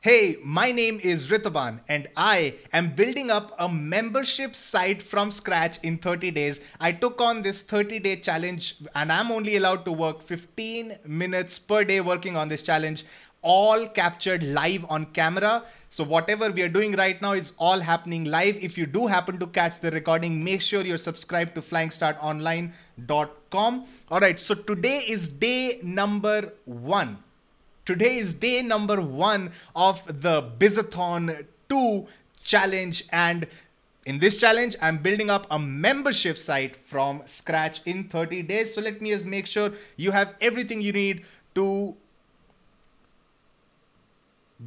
Hey, my name is Ritaban and I am building up a membership site from scratch in 30 days. I took on this 30-day challenge and I'm only allowed to work 15 minutes per day working on this challenge, all captured live on camera. So whatever we are doing right now, it's all happening live. If you do happen to catch the recording, make sure you're subscribed to flying-start-online.com. All right, so today is day number 1. Today is day number 1 of the Bizathon 2 challenge, and in this challenge I'm building up a membership site from scratch in 30 days. So let me just make sure you have everything you need to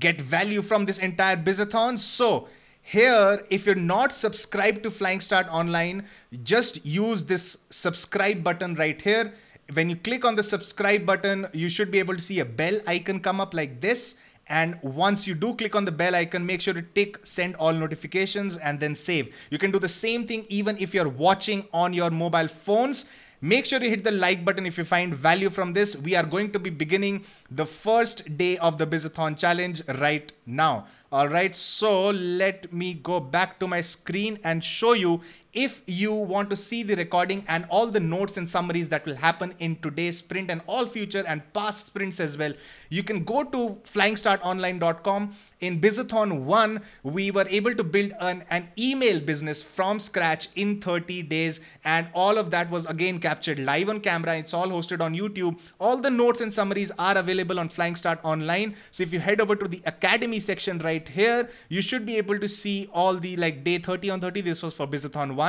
get value from this entire Bizathon. So here, if you're not subscribed to Flying Start Online, just use this subscribe button right here. When you click on the subscribe button, you should be able to see a bell icon come up like this. And once you do click on the bell icon, make sure to tick send all notifications and then save. You can do the same thing even if you're watching on your mobile phones. Make sure you hit the like button if you find value from this. We are going to be beginning the first day of the Bizathon challenge right now. All right, so let me go back to my screen and show you. If you want to see the recording and all the notes and summaries that will happen in today's sprint and all future and past sprints as well, you can go to flying-start-online.com. In Bizathon 1, we were able to build an email business from scratch in 30 days. And all of that was again captured live on camera. It's all hosted on YouTube. All the notes and summaries are available on Flying Start Online. So if you head over to the Academy section right here, you should be able to see all the day 30 on 30. This was for Bizathon 1.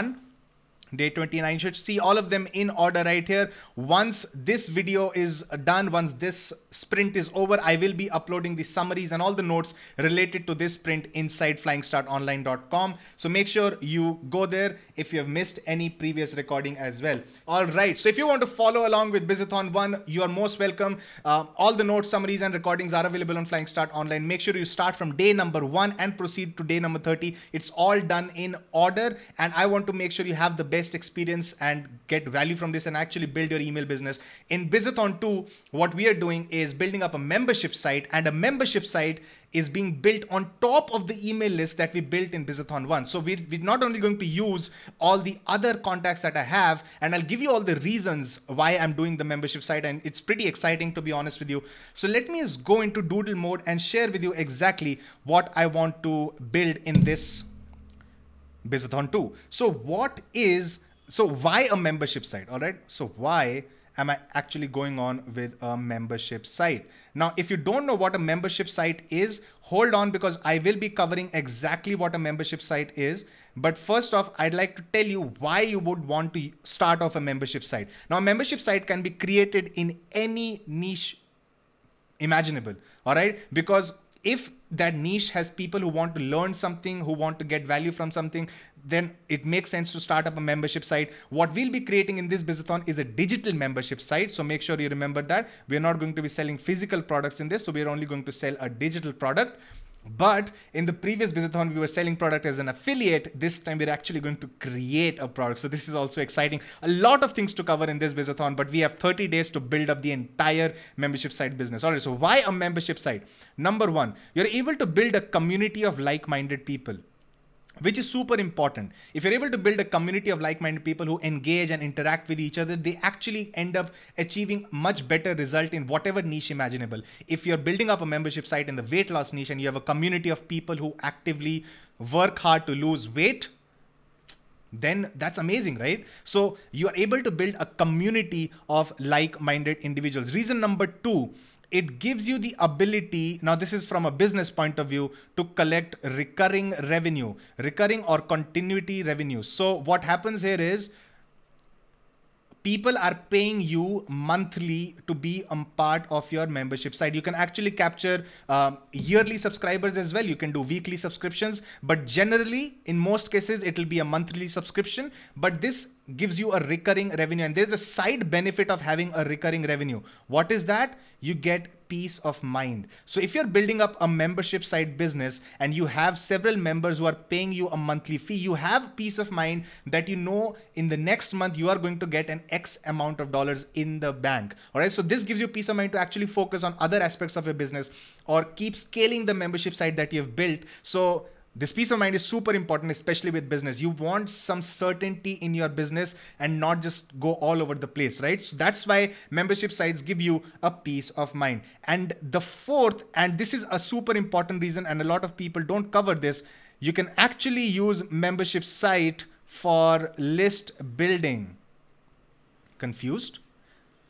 Day 29, you should see all of them in order right here. Once this video is done, once this sprint is over, I will be uploading the summaries and all the notes related to this sprint inside flying-start-online.com. So make sure you go there if you have missed any previous recording as well. All right, so if you want to follow along with Bizathon 1, you are most welcome. All the notes, summaries and recordings are available on Flying Start Online. Make sure you start from day number 1 and proceed to day number 30. It's all done in order, and I want to make sure you have the best experience and get value from this and actually build your email business. In Bizathon 2, what we are doing is building up a membership site, and a membership site is being built on top of the email list that we built in Bizathon 1. So we're not only going to use all the other contacts that I have, and I'll give you all the reasons why I'm doing the membership site, and it's pretty exciting to be honest with you. So let me just go into doodle mode and share with you exactly what I want to build in this Bizathon 2. So why a membership site? All right. So why am I actually going on with a membership site? Now, if you don't know what a membership site is, hold on, because I will be covering exactly what a membership site is. But first off, I'd like to tell you why you would want to start off a membership site. Now, a membership site can be created in any niche imaginable. All right. Because if that niche has people who want to learn something, who want to get value from something, then it makes sense to start up a membership site. What we'll be creating in this Bizathon is a digital membership site. So make sure you remember that. We're not going to be selling physical products in this. So we're only going to sell a digital product. But in the previous Bizathon, we were selling product as an affiliate. This time we're actually going to create a product. So this is also exciting. A lot of things to cover in this Bizathon, but we have 30 days to build up the entire membership site business. All right, so why a membership site? Number 1, you're able to build a community of like-minded people, which is super important. If you're able to build a community of like-minded people who engage and interact with each other, they actually end up achieving much better result in whatever niche imaginable. If you're building up a membership site in the weight loss niche and you have a community of people who actively work hard to lose weight, then that's amazing, right? So you are able to build a community of like-minded individuals. Reason number 2, it gives you the ability, now this is from a business point of view, to collect recurring revenue, recurring or continuity revenue. So what happens here is people are paying you monthly to be a part of your membership site. You can actually capture yearly subscribers as well. You can do weekly subscriptions, but generally in most cases, it will be a monthly subscription. But this gives you a recurring revenue, and there's a side benefit of having a recurring revenue. What is that? You get peace of mind. So if you're building up a membership site business and you have several members who are paying you a monthly fee, you have peace of mind that you know in the next month you are going to get an X amount of dollars in the bank. All right. So this gives you peace of mind to actually focus on other aspects of your business or keep scaling the membership site that you have built. So this peace of mind is super important, especially with business. You want some certainty in your business and not just go all over the place, right? So that's why membership sites give you a peace of mind. And the fourth, and this is a super important reason, and a lot of people don't cover this, you can actually use membership site for list building. Confused?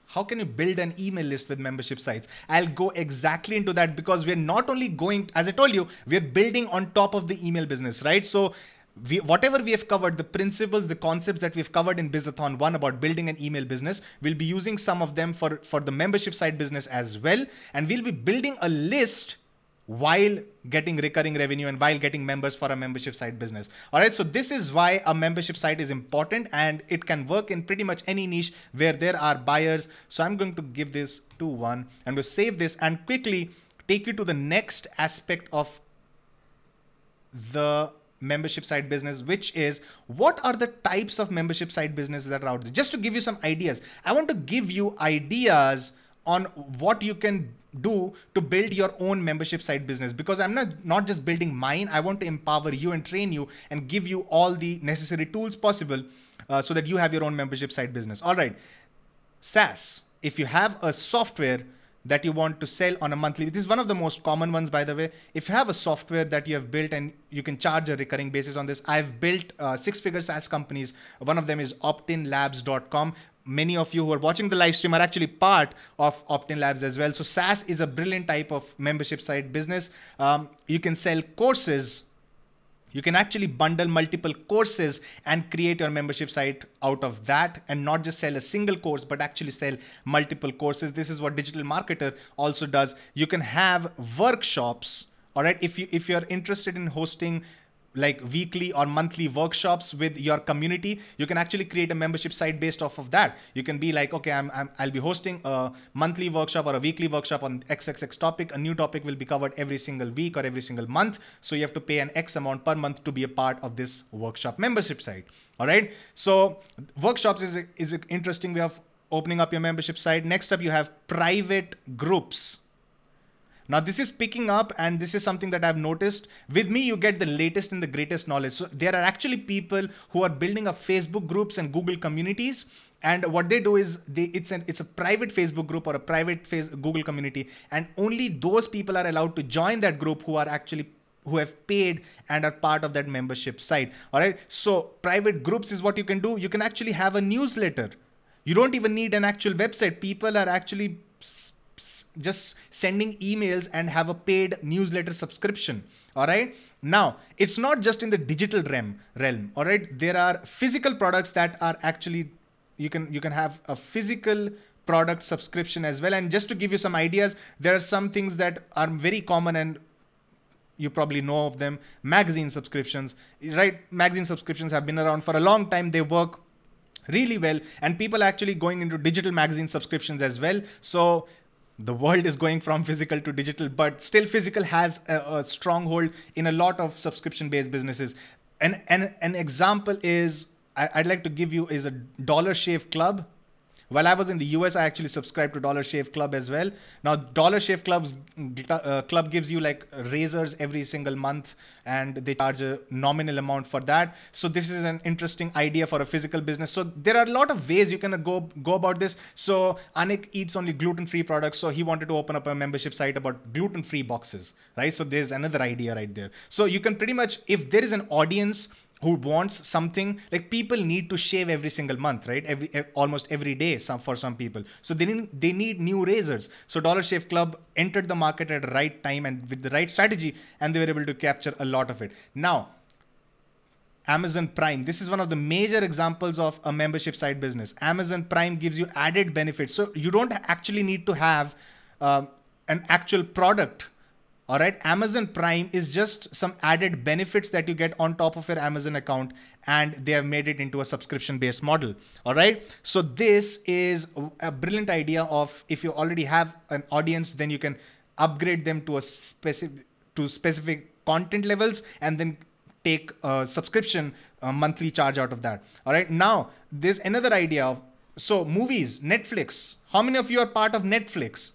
How can you build an email list with membership sites? I'll go exactly into that because we're not only going, as I told you, we're building on top of the email business, right? So whatever we have covered, the principles, the concepts that we've covered in Bizathon 1 about building an email business, we'll be using some of them for the membership site business as well. And we'll be building a list while getting recurring revenue and while getting members for a membership site business. All right. So this is why a membership site is important, and it can work in pretty much any niche where there are buyers. So I'm going to give this to 1 and we'll save this and quickly take you to the next aspect of the membership site business, which is what are the types of membership site businesses that are out there. Just to give you some ideas, I want to give you ideas on what you can do to build your own membership site business, because I'm not just building mine. I want to empower you and train you and give you all the necessary tools possible so that you have your own membership site business. All right. SaaS. If you have a software that you want to sell on a monthly, this is one of the most common ones, by the way. If you have a software that you have built and you can charge a recurring basis on this, I've built 6-figure SaaS companies. One of them is optinlabs.com. Many of you who are watching the live stream are actually part of Opt-in Labs as well. So SaaS is a brilliant type of membership site business. You can sell courses. You can actually bundle multiple courses and create your membership site out of that, and not just sell a single course, but actually sell multiple courses. This is what Digital Marketer also does. You can have workshops. All right. If you're interested in hosting like weekly or monthly workshops with your community, you can actually create a membership site based off of that. You can be like, okay, I'll be hosting a monthly workshop or a weekly workshop on XXX topic. A new topic will be covered every single week or every single month. So you have to pay an X amount per month to be a part of this workshop membership site. All right. So workshops is an interesting way of opening up your membership site. Next up, you have private groups. Now this is picking up, and this is something that I've noticed. With me, you get the latest and the greatest knowledge. So there are actually people who are building up Facebook groups and Google communities. And what they do is it's a private Facebook group or a private Google community. And only those people are allowed to join that group who have paid and are part of that membership site. All right. So private groups is what you can do. You can actually have a newsletter. You don't even need an actual website. People are actually just sending emails and have a paid newsletter subscription. All right. Now, it's not just in the digital realm. All right. There are physical products that are actually, you can have a physical product subscription as well. And just to give you some ideas, there are some things that are very common and you probably know of them. Magazine subscriptions, right? Magazine subscriptions have been around for a long time. They work really well, and people are actually going into digital magazine subscriptions as well. So the world is going from physical to digital, but still physical has a stronghold in a lot of subscription-based businesses. And an example is, I'd like to give you is a Dollar Shave Club. While I was in the US, I actually subscribed to Dollar Shave Club as well. Now, Dollar Shave Club gives you like razors every single month, and they charge a nominal amount for that. So this is an interesting idea for a physical business. So there are a lot of ways you can go about this. So Anik eats only gluten-free products. So he wanted to open up a membership site about gluten-free boxes, right? So there's another idea right there. So you can pretty much, if there is an audience who wants something, like people need to shave every single month, right? Almost every day, for some people. So they need new razors. So Dollar Shave Club entered the market at the right time and with the right strategy, and they were able to capture a lot of it. Now, Amazon Prime. This is one of the major examples of a membership site business. Amazon Prime gives you added benefits. So you don't actually need to have an actual product All right. Amazon Prime is just some added benefits that you get on top of your Amazon account, and they have made it into a subscription based model. All right. So this is a brilliant idea of, if you already have an audience, then you can upgrade them to specific content levels and then take a subscription monthly charge out of that. All right. Now there's another idea of, so movies, Netflix. How many of you are part of Netflix?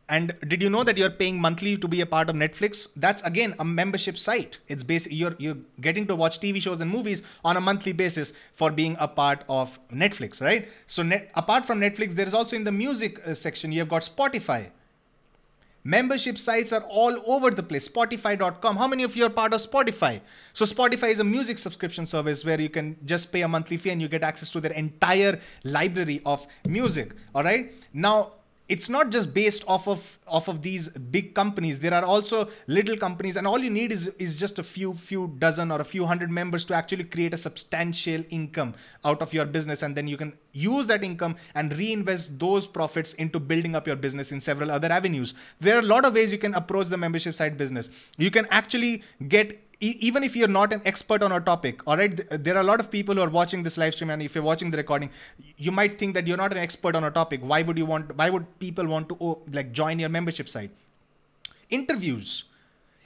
And did you know that you're paying monthly to be a part of Netflix? That's again a membership site. It's basically you're getting to watch TV shows and movies on a monthly basis for being a part of Netflix, right? So apart from Netflix, there is also in the music section, you have got Spotify. Membership sites are all over the place. Spotify.com. How many of you are part of Spotify? So Spotify is a music subscription service where you can just pay a monthly fee and you get access to their entire library of music. All right. Now, it's not just based off of these big companies. There are also little companies, and all you need is just a few dozen or a few hundred members to actually create a substantial income out of your business. And then you can use that income and reinvest those profits into building up your business in several other avenues. There are a lot of ways you can approach the membership site business. You can actually get, even if you're not an expert on a topic, all right, there are a lot of people who are watching this live stream, and if you're watching the recording, you might think that you're not an expert on a topic. Why would people want to join your membership site? Interviews.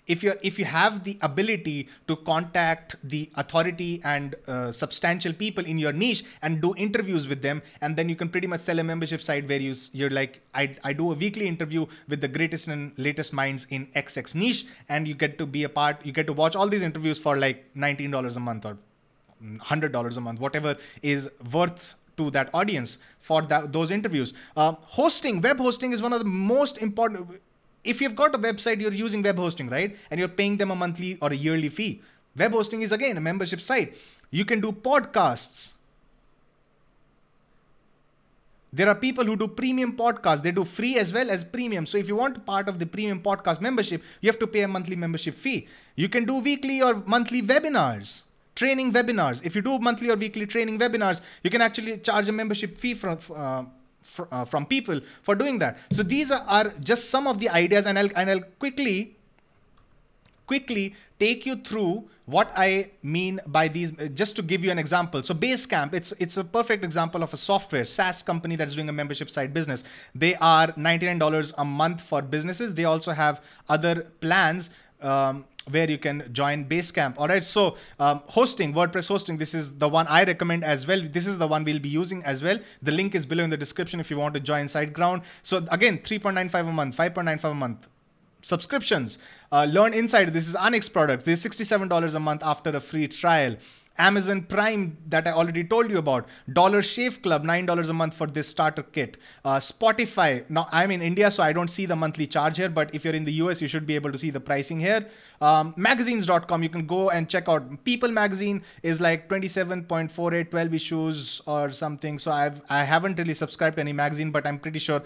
If you have the ability to contact the authority and substantial people in your niche and do interviews with them, and then you can pretty much sell a membership site where you're like, I do a weekly interview with the greatest and latest minds in XX niche, and you get to be a part, you get to watch all these interviews for like $19 a month or $100 a month, whatever is worth to that audience for those interviews. Hosting, web hosting is one of the most important. If you've got a website, you're using web hosting, right? And you're paying them a monthly or a yearly fee. Web hosting is again a membership site. You can do podcasts. There are people who do premium podcasts. They do free as well as premium. So if you want part of the premium podcast membership, you have to pay a monthly membership fee. You can do weekly or monthly webinars, training webinars. If you do monthly or weekly training webinars, you can actually charge a membership fee from people for doing that. So these are just some of the ideas, and I'll quickly take you through what I mean by these, just to give you an example. So Basecamp, it's a perfect example of a software SaaS company that's doing a membership site business. They are $99 a month for businesses. They also have other plans where you can join Basecamp. All right. So hosting, WordPress hosting, this is the one I recommend as well. This is the one we'll be using as well. The link is below in the description if you want to join SiteGround. So again, $3.95 a month, $5.95 a month. Subscriptions, Learn Insider. This is Onyx products. This is $67 a month after a free trial. Amazon Prime that I already told you about. Dollar Shave Club, $9 a month for this starter kit. Spotify. Now I'm in India, so I don't see the monthly charge here, but if you're in the US, you should be able to see the pricing here. Magazines.com, you can go and check out. People magazine is like 27.48, 12 issues or something. So I haven't really subscribed to any magazine, but I'm pretty sure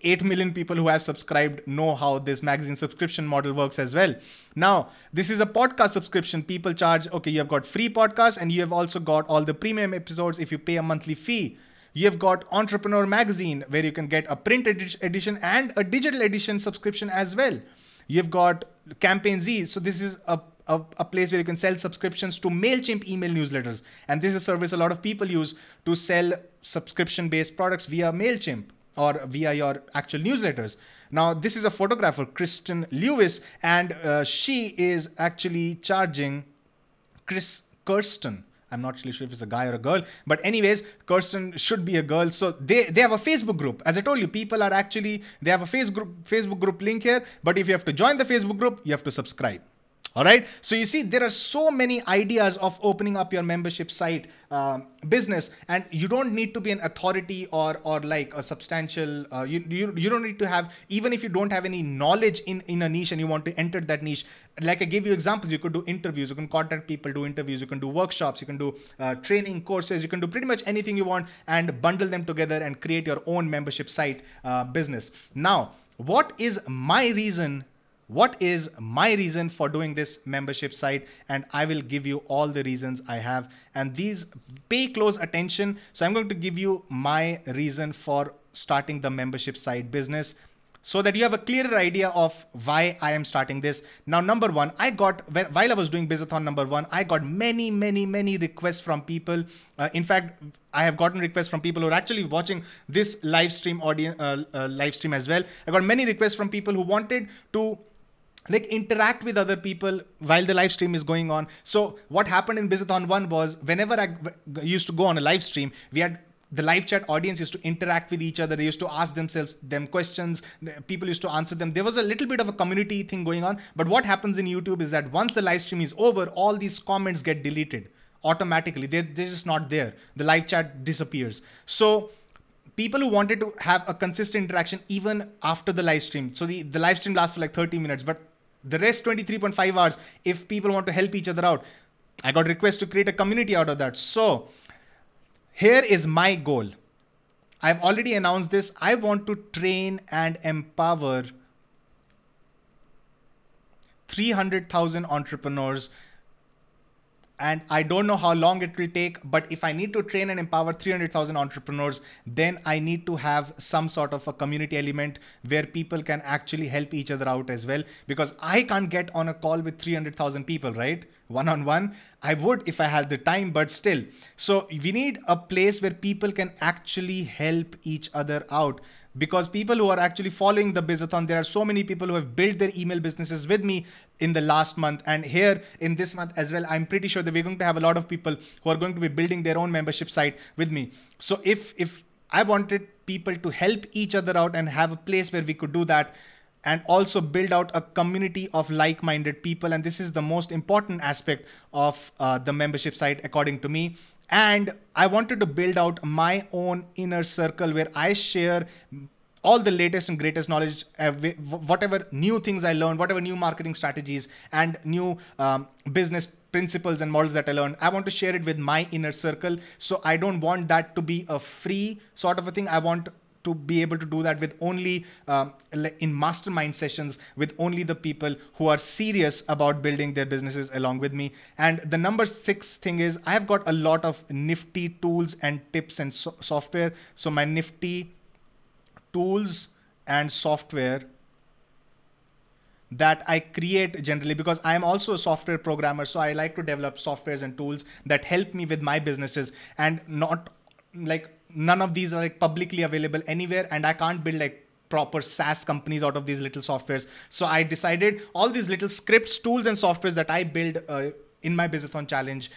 8 million people who have subscribed know how this magazine subscription model works as well. Now, this is a podcast subscription. People charge, okay, you have got free podcasts and you have also got all the premium episodes if you pay a monthly fee. You have got Entrepreneur Magazine where you can get a print edition and a digital edition subscription as well. You've got Campaign Z. So this is a place where you can sell subscriptions to MailChimp email newsletters. And this is a service a lot of people use to sell subscription-based products via MailChimp or via your actual newsletters. Now, this is a photographer, Kristen Lewis, and she is actually charging Kirsten. I'm not really sure if it's a guy or a girl, but anyways, Kirsten should be a girl. So they have a Facebook group. As I told you, people are actually, they have a Facebook group link here, but if you have to join the Facebook group, you have to subscribe. All right. So you see, there are so many ideas of opening up your membership site business, and you don't need to be an authority or like a substantial. You don't need to have, even if you don't have any knowledge in a niche and you want to enter that niche. Like I gave you examples, you could do interviews, you can contact people, do interviews, you can do workshops, you can do training courses, you can do pretty much anything you want and bundle them together and create your own membership site business. Now, what is my reason? What is my reason for doing this membership site? And I will give you all the reasons I have. And these, pay close attention. So I'm going to give you my reason for starting the membership site business. so that you have a clearer idea of why I am starting this. Now, number one, while I was doing Bizathon number one, I got many requests from people. In fact, I have gotten requests from people who are actually watching this live stream live stream as well. I got many requests from people who wanted to like interact with other people while the live stream is going on. So what happened in Bizathon 1 was whenever I used to go on a live stream, we had the live chat audience used to interact with each other. They used to ask them questions. People used to answer them. There was a little bit of a community thing going on. But what happens in YouTube is that once the live stream is over, all these comments get deleted automatically. They're just not there. The live chat disappears. So people who wanted to have a consistent interaction even after the live stream. So the live stream lasts for like 30 minutes, but the rest 23.5 hours, if people want to help each other out, I got requests to create a community out of that. So here is my goal. I've already announced this. I want to train and empower 300,000 entrepreneurs. And I don't know how long it will take, but if I need to train and empower 300,000 entrepreneurs, then I need to have some sort of a community element where people can actually help each other out as well. Because I can't get on a call with 300,000 people, right? One-on-one. I would if I had the time, but still. So we need a place where people can actually help each other out. Because people who are actually following the Bizathon, there are so many people who have built their email businesses with me in the last month, and here in this month as well. I'm pretty sure that we're going to have a lot of people who are going to be building their own membership site with me. So if I wanted people to help each other out and have a place where we could do that, and also build out a community of like-minded people, and this is the most important aspect of the membership site according to me. And I wanted to build out my own inner circle where I share all the latest and greatest knowledge, whatever new things I learned, whatever new marketing strategies and new business principles and models that I learned. I want to share it with my inner circle. So I don't want that to be a free sort of a thing. I want to be able to do that with only in mastermind sessions with only the people who are serious about building their businesses along with me. And the number 6 thing is I have got a lot of nifty tools and tips and software. So my nifty tools and software that I create generally, because I am also a software programmer. So I like to develop softwares and tools that help me with my businesses, and not like none of these are like publicly available anywhere, and I can't build like proper SaaS companies out of these little softwares. So I decided all these little scripts, tools and softwares that I build in my Bizathon challenge,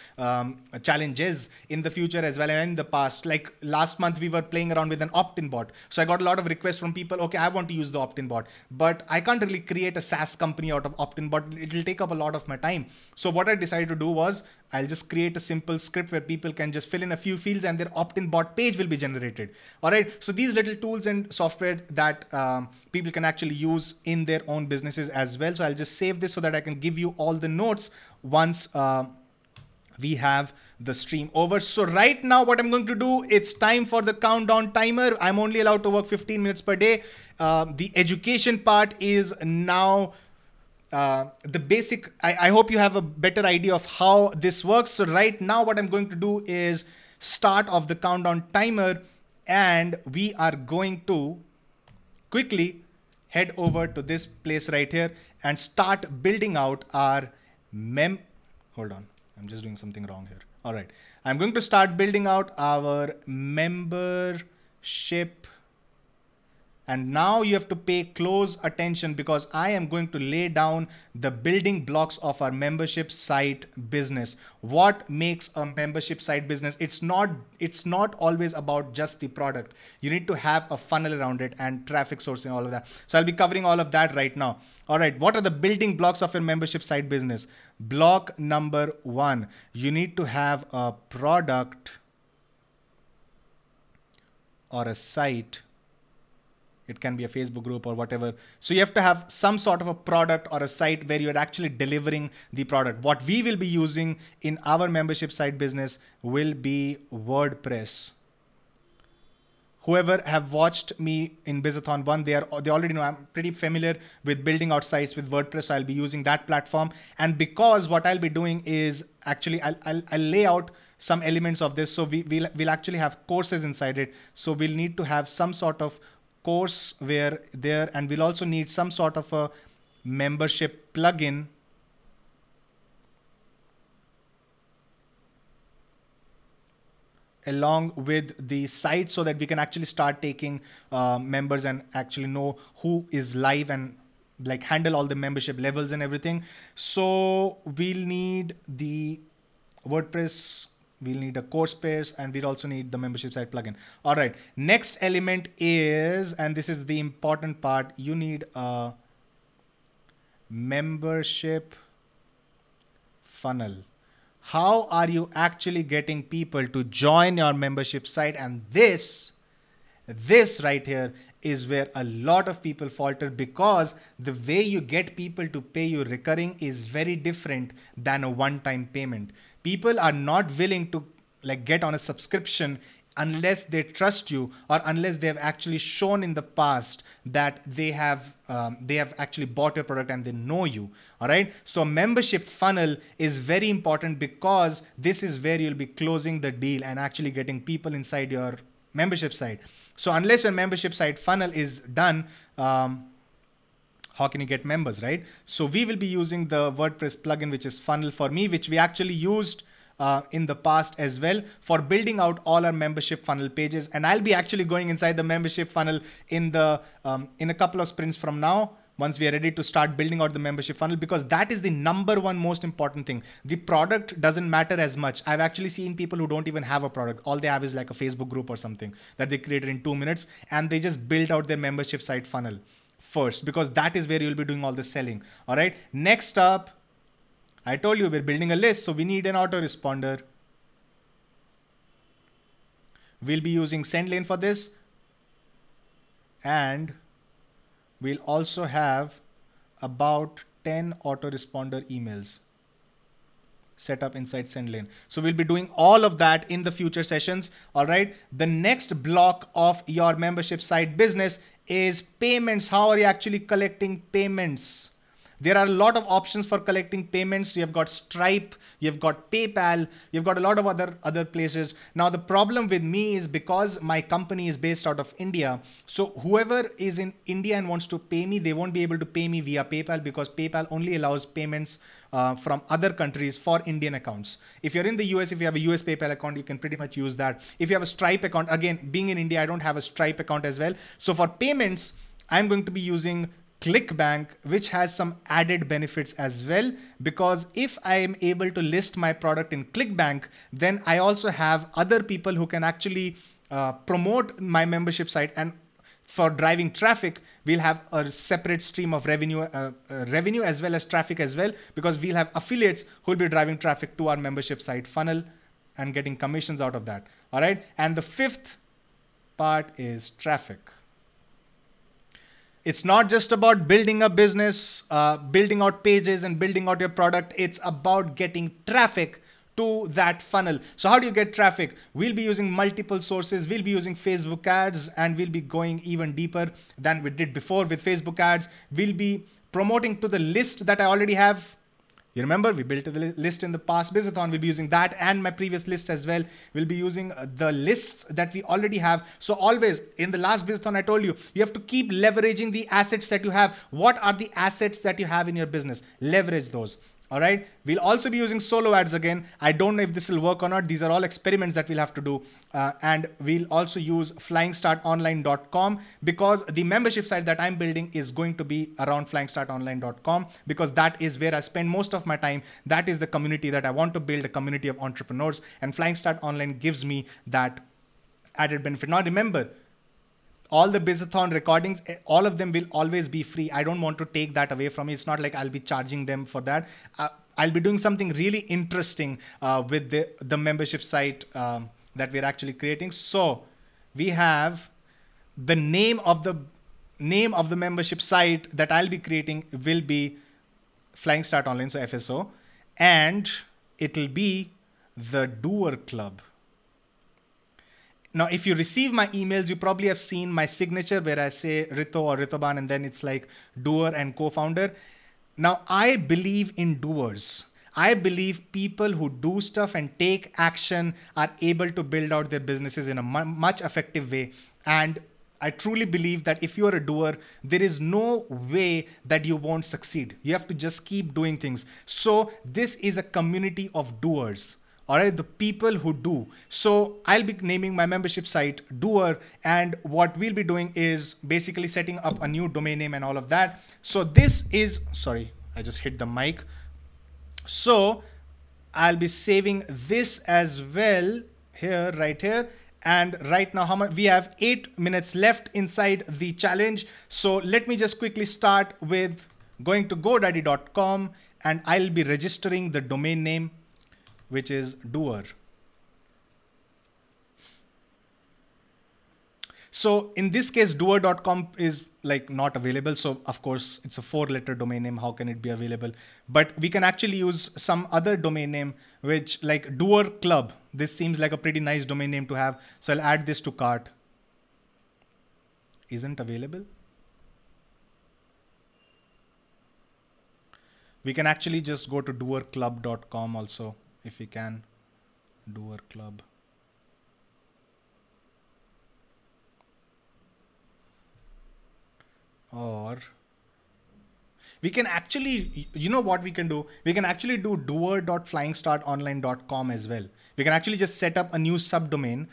challenges in the future as well and in the past. Like last month, we were playing around with an opt-in bot. So I got a lot of requests from people, okay, I want to use the opt-in bot, but I can't really create a SaaS company out of opt-in bot. It'll take up a lot of my time. So what I decided to do was I'll just create a simple script where people can just fill in a few fields and their opt-in bot page will be generated. All right. So these little tools and software that people can actually use in their own businesses as well. So I'll just save this so that I can give you all the notes once we have the stream over. So right now what I'm going to do, it's time for the countdown timer. I'm only allowed to work 15 minutes per day. The education part is now the basic. I hope you have a better idea of how this works. So right now what I'm going to do is start off the countdown timer, and we are going to quickly head over to this place right here and start building out our hold on, I'm just doing something wrong here. All right, I'm going to start building out our membership. And now you have to pay close attention, because I am going to lay down the building blocks of our membership site business. What makes a membership site business? It's not always about just the product. You need to have a funnel around it and traffic sourcing, all of that. So I'll be covering all of that right now. All right, what are the building blocks of your membership site business? Block number 1, you need to have a product or a site. It can be a Facebook group or whatever. So you have to have some sort of a product or a site where you're actually delivering the product. What we will be using in our membership site business will be WordPress. Whoever have watched me in Bizathon 1, they already know I'm pretty familiar with building out sites with WordPress. So I'll be using that platform. And because what I'll be doing is actually I'll lay out some elements of this. So we'll actually have courses inside it. So we'll need to have some sort of course where there, and we'll also need some sort of a membership plugin along with the site so that we can actually start taking members and actually know who is live and like handle all the membership levels and everything. So we'll need the WordPress, we'll need a course pairs, and we'll also need the membership site plugin. All right, next element is, and this is the important part, you need a membership funnel. How are you actually getting people to join your membership site? And this right here is where a lot of people falter, because the way you get people to pay you recurring is very different than a one-time payment. People are not willing to like get on a subscription unless they trust you, or unless they have actually shown in the past that they have actually bought your product and they know you. All right. So membership funnel is very important, because this is where you'll be closing the deal and actually getting people inside your membership site. So unless your membership site funnel is done, how can you get members, right? So we will be using the WordPress plugin, which is Funnel for Me, which we actually used in the past as well for building out all our membership funnel pages. And I'll be actually going inside the membership funnel in a couple of sprints from now, once we are ready to start building out the membership funnel, because that is the number one most important thing. The product doesn't matter as much. I've actually seen people who don't even have a product. All they have is like a Facebook group or something that they created in 2 minutes, and they just built out their membership site funnel first, because that is where you'll be doing all the selling. All right. Next up, I told you we're building a list, so we need an autoresponder. We'll be using SendLane for this, and we'll also have about 10 autoresponder emails set up inside SendLane. So we'll be doing all of that in the future sessions. All right. The next block of your membership site business is payments. How are you actually collecting payments? There are a lot of options for collecting payments. You have got Stripe, you've got PayPal, you've got a lot of other places. Now, the problem with me is because my company is based out of India. So whoever is in India and wants to pay me, they won't be able to pay me via PayPal, because PayPal only allows payments from other countries for Indian accounts. If you're in the US, if you have a US PayPal account, you can pretty much use that. If you have a Stripe account, again, being in India, I don't have a Stripe account as well. So for payments, I'm going to be using ClickBank, which has some added benefits as well, because if I am able to list my product in ClickBank, then I also have other people who can actually promote my membership site, and for driving traffic, we'll have a separate stream of revenue as well as traffic as well, because we'll have affiliates who will be driving traffic to our membership site funnel and getting commissions out of that. All right. And the fifth part is traffic. It's not just about building a business, building out pages and building out your product. It's about getting traffic to that funnel. So how do you get traffic? We'll be using multiple sources. We'll be using Facebook ads, and we'll be going even deeper than we did before with Facebook ads. We'll be promoting to the list that I already have. You remember we built the list in the past Bizathon. We'll be using that and my previous lists as well. We'll be using the lists that we already have. So always in the last Bizathon, I told you, you have to keep leveraging the assets that you have. What are the assets that you have in your business? Leverage those. All right. We'll also be using solo ads again. I don't know if this will work or not. These are all experiments that we'll have to do. And we'll also use flyingstartonline.com, because the membership site that I'm building is going to be around flyingstartonline.com, because that is where I spend most of my time. That is the community that I want to build, a community of entrepreneurs, and Flying Start Online gives me that added benefit. Now remember, all the Bizathon recordings, all of them will always be free. I don't want to take that away from you. It's not like I'll be charging them for that. I'll be doing something really interesting with the membership site that we're actually creating. So we have the name of the membership site that I'll be creating will be Flying Start Online, so FSO, and it'll be the Doer Club. Now, if you receive my emails, you probably have seen my signature where I say Rito or Ritoban, and then it's like doer and co-founder. Now, I believe in doers. I believe people who do stuff and take action are able to build out their businesses in a much effective way. And I truly believe that if you're a doer, there is no way that you won't succeed. You have to just keep doing things. So this is a community of doers. All right, the people who do. So I'll be naming my membership site Doer, and what we'll be doing is basically setting up a new domain name and all of that. So this is, sorry, I just hit the mic. So I'll be saving this as well here, right here. And right now, how much we have 8 minutes left inside the challenge. So let me just quickly start with going to godaddy.com, and I'll be registering the domain name, which is Doer. So in this case, doer.com is like not available. So of course it's a 4-letter domain name. How can it be available? But we can actually use some other domain name, which like Doer Club. This seems like a pretty nice domain name to have. So I'll add this to cart. Isn't available. We can actually just go to doerclub.com also, if we can. Doer Club. Or we can actually, you know what we can do? We can actually do doer.flyingstartonline.com as well. We can actually just set up a new subdomain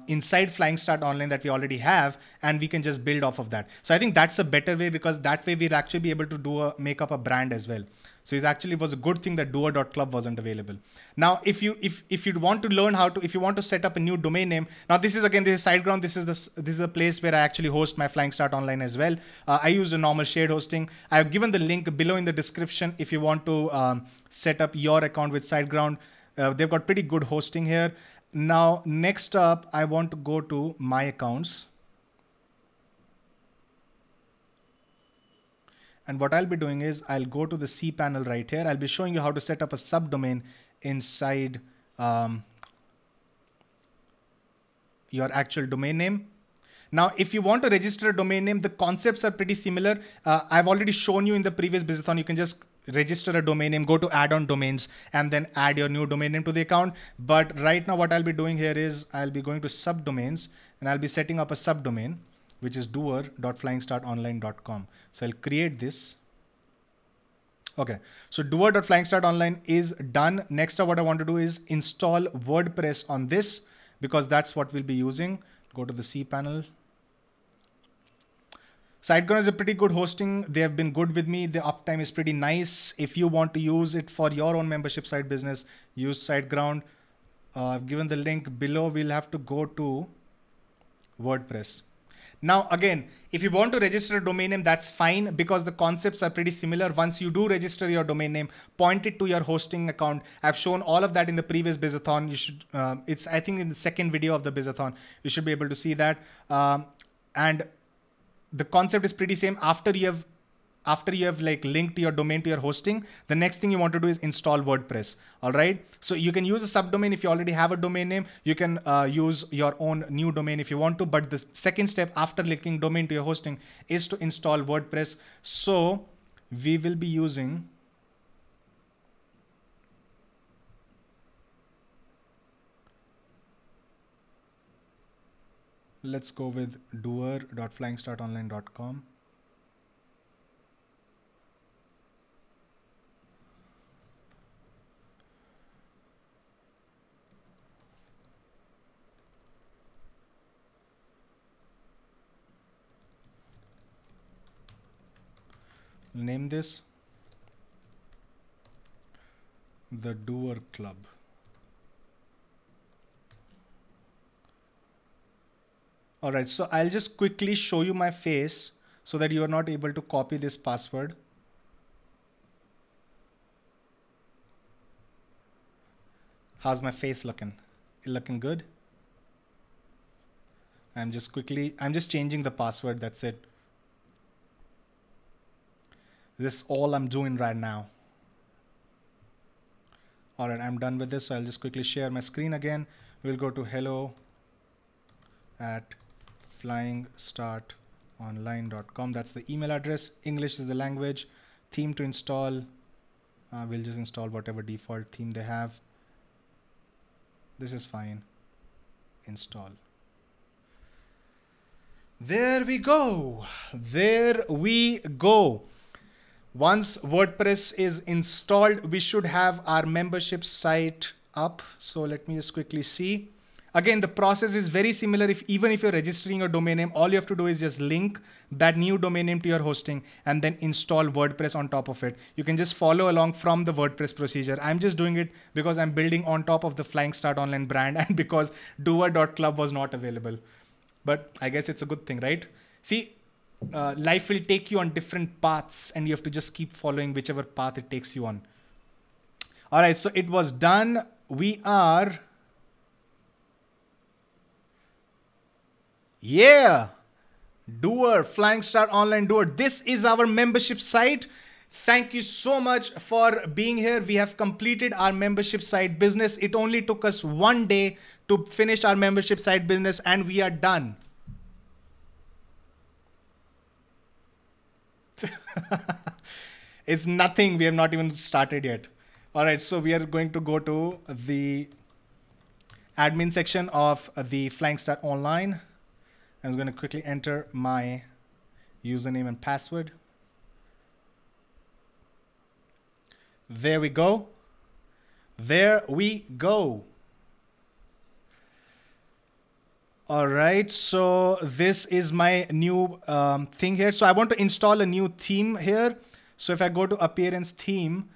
inside Flying Start Online that we already have, and we can just build off of that. So I think that's a better way, because that way we'll actually be able to make up a brand as well. So it actually was a good thing that doer.club wasn't available. Now, if you want to learn how to, if you want to set up a new domain name, now this is SiteGround. This is a place where I actually host my Flying Start Online as well. I use a normal shared hosting. I have given the link below in the description if you want to set up your account with SiteGround. They've got pretty good hosting here. Now, next up, I want to go to my accounts. And what I'll be doing is I'll go to the cPanel right here. I'll be showing you how to set up a subdomain inside your actual domain name. Now, if you want to register a domain name, the concepts are pretty similar. I've already shown you in the previous Businessathon. You can just register a domain name, go to add-on domains, and then add your new domain name to the account. But right now, what I'll be doing here is I'll be going to subdomains, and I'll be setting up a subdomain, which is doer.flyingstartonline.com. So I'll create this. Okay, so doer.flyingstartonline is done. Next up, what I want to do is install WordPress on this, because that's what we'll be using. Go to the cPanel. SiteGround is a pretty good hosting. They have been good with me. The uptime is pretty nice. If you want to use it for your own membership site business, use SiteGround. I've given the link below. We'll have to go to WordPress. Now, again, if you want to register a domain name, that's fine, because the concepts are pretty similar. Once you do register your domain name, point it to your hosting account. I've shown all of that in the previous Businessathon. You should, it's, I think, in the second video of the Businessathon, you should be able to see that. And the concept is pretty same. After you have like linked your domain to your hosting, the next thing you want to do is install WordPress. All right. So you can use a subdomain if you already have a domain name. You can use your own new domain if you want to. But the second step after linking domain to your hosting is to install WordPress. So we will be using let's go with doer.flyingstartonline.com. Name this the Doer Club. All right, so I'll just quickly show you my face so that you are not able to copy this password. How's my face looking? Looking good? I'm just changing the password. That's it. This is all I'm doing right now. All right, I'm done with this. So I'll just quickly share my screen again. We'll go to hello@flyingstartonline.com. That's the email address. English is the language. Theme to install. We'll just install whatever default theme they have. This is fine. Install. There we go. There we go. Once WordPress is installed, we should have our membership site up. So let me just quickly see. Again, the process is very similar. Even if you're registering a domain name, all you have to do is just link that new domain name to your hosting and then install WordPress on top of it. You can just follow along from the WordPress procedure. I'm just doing it because I'm building on top of the Flying Start Online brand and because doer.club was not available. But I guess it's a good thing, right? See, life will take you on different paths and you have to just keep following whichever path it takes you on. All right, so it was done. We are... Yeah, Doer, Flying Start Online Doer. This is our membership site. Thank you so much for being here. We have completed our membership site business. It only took us 1 day to finish our membership site business and we are done. It's nothing. We have not even started yet. All right, so we are going to go to the admin section of the Flying Start Online. I'm going to quickly enter my username and password. There we go. There we go. All right, so this is my new thing here. So I want to install a new theme here. So if I go to appearance theme,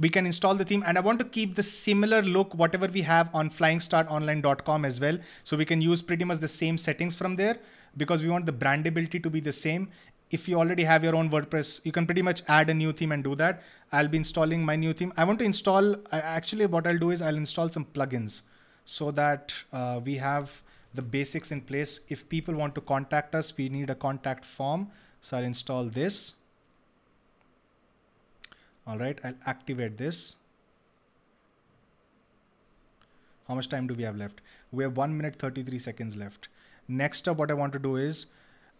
we can install the theme and I want to keep the similar look, whatever we have on flyingstartonline.com as well. So we can use pretty much the same settings from there because we want the brandability to be the same. If you already have your own WordPress, you can pretty much add a new theme and do that. I'll be installing my new theme. I want to install, actually what I'll do is I'll install some plugins so that we have the basics in place. If people want to contact us, we need a contact form. So I'll install this. All right, I'll activate this. How much time do we have left? We have 1 minute 33 seconds left. Next up, what I want to do is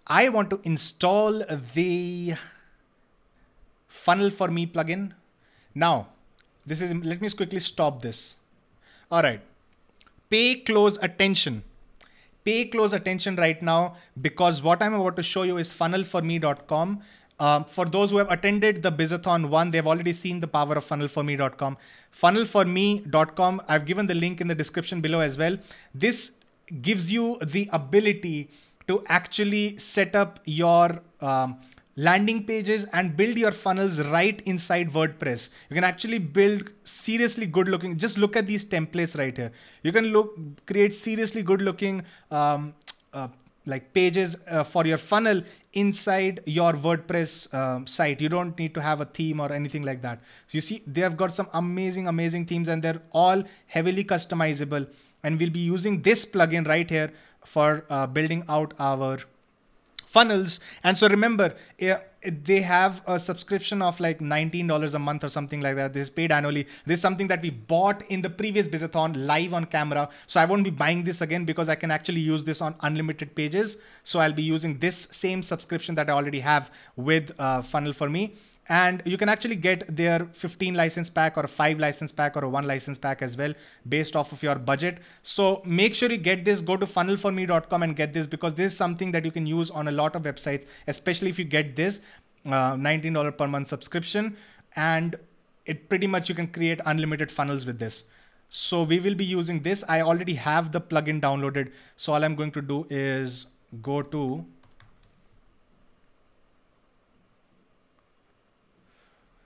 I want to install the Funnel for Me plugin. Now, let me quickly stop this. All right, pay close attention. Pay close attention right now because what I'm about to show you is funnelforme.com. For those who have attended the Bizathon 1, they've already seen the power of funnelforme.com. Funnelforme.com, I've given the link in the description below as well. This gives you the ability to actually set up your landing pages and build your funnels right inside WordPress. You can actually build seriously good looking, just look at these templates right here. You can create seriously good looking like pages for your funnel inside your WordPress site. You don't need to have a theme or anything like that. So you see, they have got some amazing themes and they're all heavily customizable. And we'll be using this plugin right here for building out our funnels. And so remember, they have a subscription of like $19 a month or something like that. This is paid annually. This is something that we bought in the previous Bizathon live on camera. So I won't be buying this again because I can actually use this on unlimited pages. So I'll be using this same subscription that I already have with Funnel for Me. And you can actually get their 15 license pack or a 5 license pack or a 1 license pack as well based off of your budget. So make sure you get this, go to funnelforme.com and get this because this is something that you can use on a lot of websites, especially if you get this $19 per month subscription, and it pretty much you can create unlimited funnels with this. So we will be using this. I already have the plugin downloaded. So all I'm going to do is go to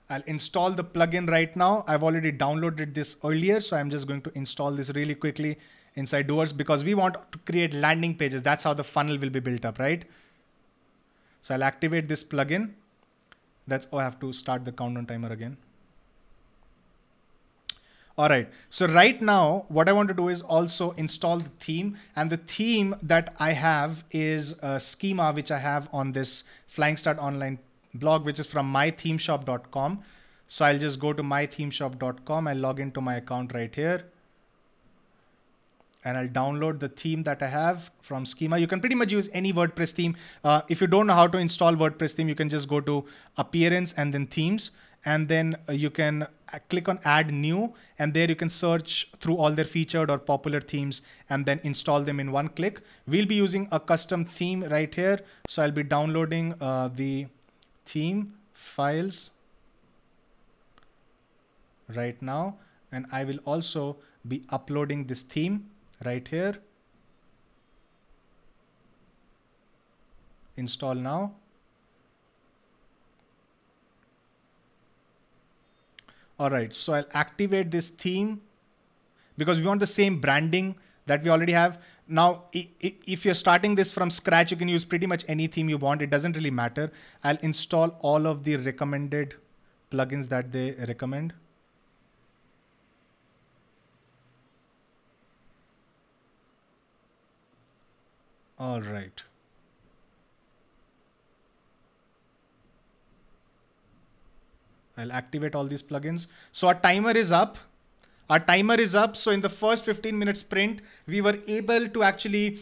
I'll install the plugin right now. I've already downloaded this earlier, so I'm just going to install this really quickly inside Doers because we want to create landing pages. That's how the funnel will be built up, right? So I'll activate this plugin. I have to start the countdown timer again. All right, so right now, what I want to do is also install the theme. And the theme that I have is a schema, which I have on this Flying Start Online blog, which is from mythemeshop.com. So I'll just go to mythemeshop.com. I'll log into my account right here. And I'll download the theme that I have from schema. You can pretty much use any WordPress theme. If you don't know how to install WordPress theme, you can just go to appearance and then themes. and then you can click on add new, and there you can search through all their featured or popular themes and then install them in one click. We'll be using a custom theme right here. So I'll be downloading the theme files right now, and I will also be uploading this theme right here. Install now. All right, so I'll activate this theme because we want the same branding that we already have. Now, if you're starting this from scratch, you can use pretty much any theme you want. It doesn't really matter. I'll install all of the recommended plugins that they recommend. All right. I'll activate all these plugins. So our timer is up. So in the first 15-minute sprint, we were able to actually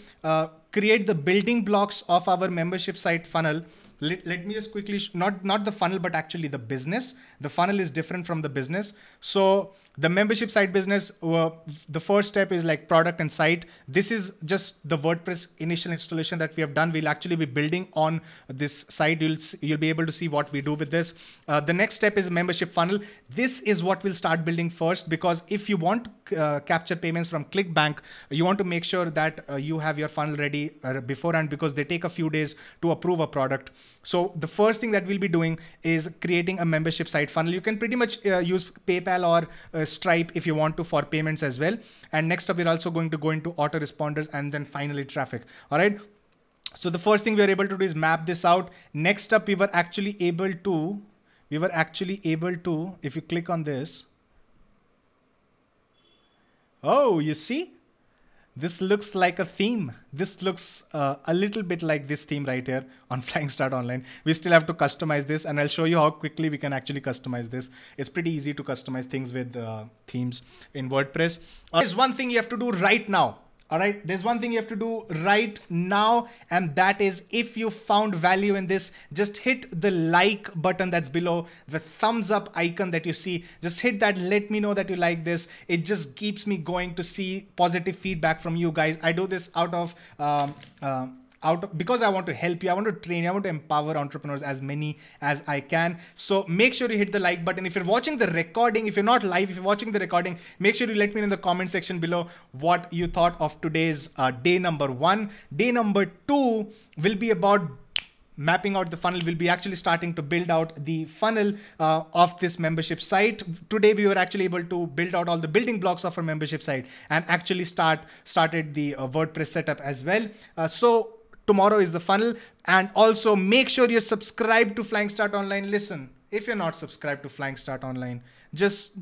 create the building blocks of our membership site funnel. Let me just quickly, not the funnel, but actually the business. The funnel is different from the business. So the membership site business, the first step is like product and site. This is just the WordPress initial installation that we have done. We'll actually be building on this site. You'll be able to see what we do with this. The next step is membership funnel. This is what we'll start building first, because if you want to capture payments from ClickBank, you want to make sure that you have your funnel ready beforehand, because they take a few days to approve a product. So the first thing that we'll be doing is creating a membership site funnel. You can pretty much use PayPal or Stripe if you want to for payments as well. And next up, we're also going to go into autoresponders and then finally traffic. All right. So the first thing we are able to do is map this out. Next up, we were actually able to, if you click on this, oh, you see, this looks like a theme. This looks a little bit like this theme right here on Flying Start Online. We still have to customize this, and I'll show you how quickly we can actually customize this. It's pretty easy to customize things with themes in WordPress. There's one thing you have to do right now. All right, there's one thing you have to do right now, and that is, if you found value in this, just hit the like button that's below, the thumbs up icon that you see. Just hit that. Let me know that you like this. It just keeps me going to see positive feedback from you guys. I do this because I want to help you, I want to train you, I want to empower entrepreneurs, as many as I can. So make sure you hit the like button. If you're watching the recording, if you're not live, if you're watching the recording, make sure you let me know in the comment section below what you thought of today's day number 1. Day number 2 will be about mapping out the funnel. We'll be actually starting to build out the funnel of this membership site. Today, we were actually able to build out all the building blocks of our membership site and actually started the WordPress setup as well. So tomorrow is the funnel. And also make sure you're subscribed to Flying Start Online. Listen, if you're not subscribed to Flying Start Online, just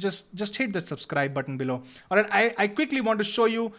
hit the subscribe button below. All right, I quickly want to show you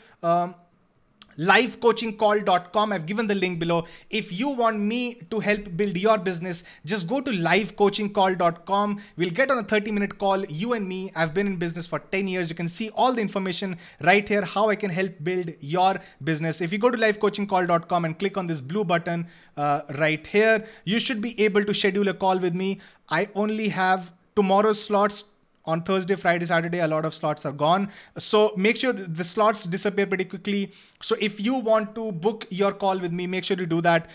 livecoachingcall.com. I've given the link below. If you want me to help build your business, just go to livecoachingcall.com. We'll get on a 30-minute call, you and me. I've been in business for 10 years. You can see all the information right here, how I can help build your business. If you go to livecoachingcall.com and click on this blue button right here, you should be able to schedule a call with me. I only have tomorrow's slots. On Thursday, Friday, Saturday, a lot of slots are gone. So make sure the slots disappear pretty quickly. So if you want to book your call with me, make sure to do that.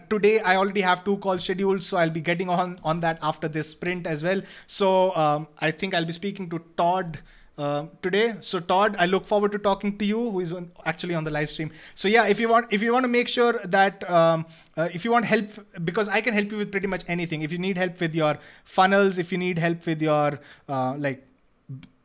Today, I already have 2 calls scheduled, so I'll be getting on that after this sprint as well. So I think I'll be speaking to Todd today. So Todd, I look forward to talking to you, who is actually on the live stream. So yeah, if you want to make sure that if you want help, because I can help you with pretty much anything. If you need help with your funnels, if you need help with your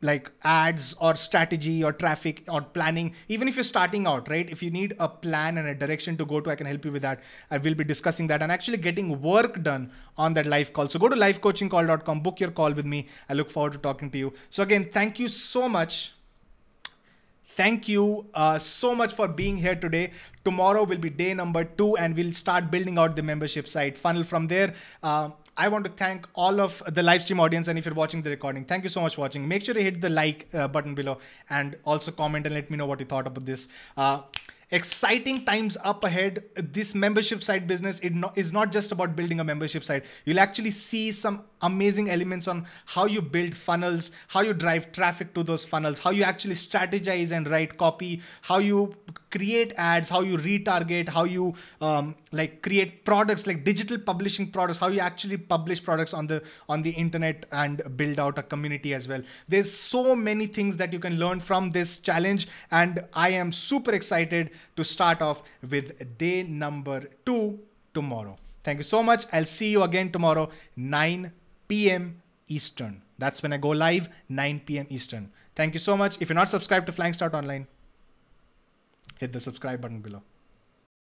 like ads or strategy or traffic or planning, even if you're starting out, right? If you need a plan and a direction to go to, I can help you with that. I will be discussing that and actually getting work done on that live call. So go to livecoachingcall.com, book your call with me. I look forward to talking to you. So again, thank you so much. Thank you so much for being here today. Tomorrow will be day number 2, and we'll start building out the membership site funnel from there. I want to thank all of the live stream audience, and if you're watching the recording, thank you so much for watching. Make sure to hit the like button below and also comment and let me know what you thought about this. Exciting times up ahead. This membership site business is not just about building a membership site. You'll actually see some amazing elements on how you build funnels, how you drive traffic to those funnels, how you actually strategize and write copy, how you create ads, how you retarget, how you like create products like digital publishing products, how you actually publish products on the internet and build out a community as well. There's so many things that you can learn from this challenge, and I am super excited to start off with day number 2 tomorrow. Thank you so much. I'll see you again tomorrow, 9 p.m. Eastern. That's when I go live, 9 p.m. Eastern. Thank you so much. If you're not subscribed to Flying Start Online, hit the subscribe button below.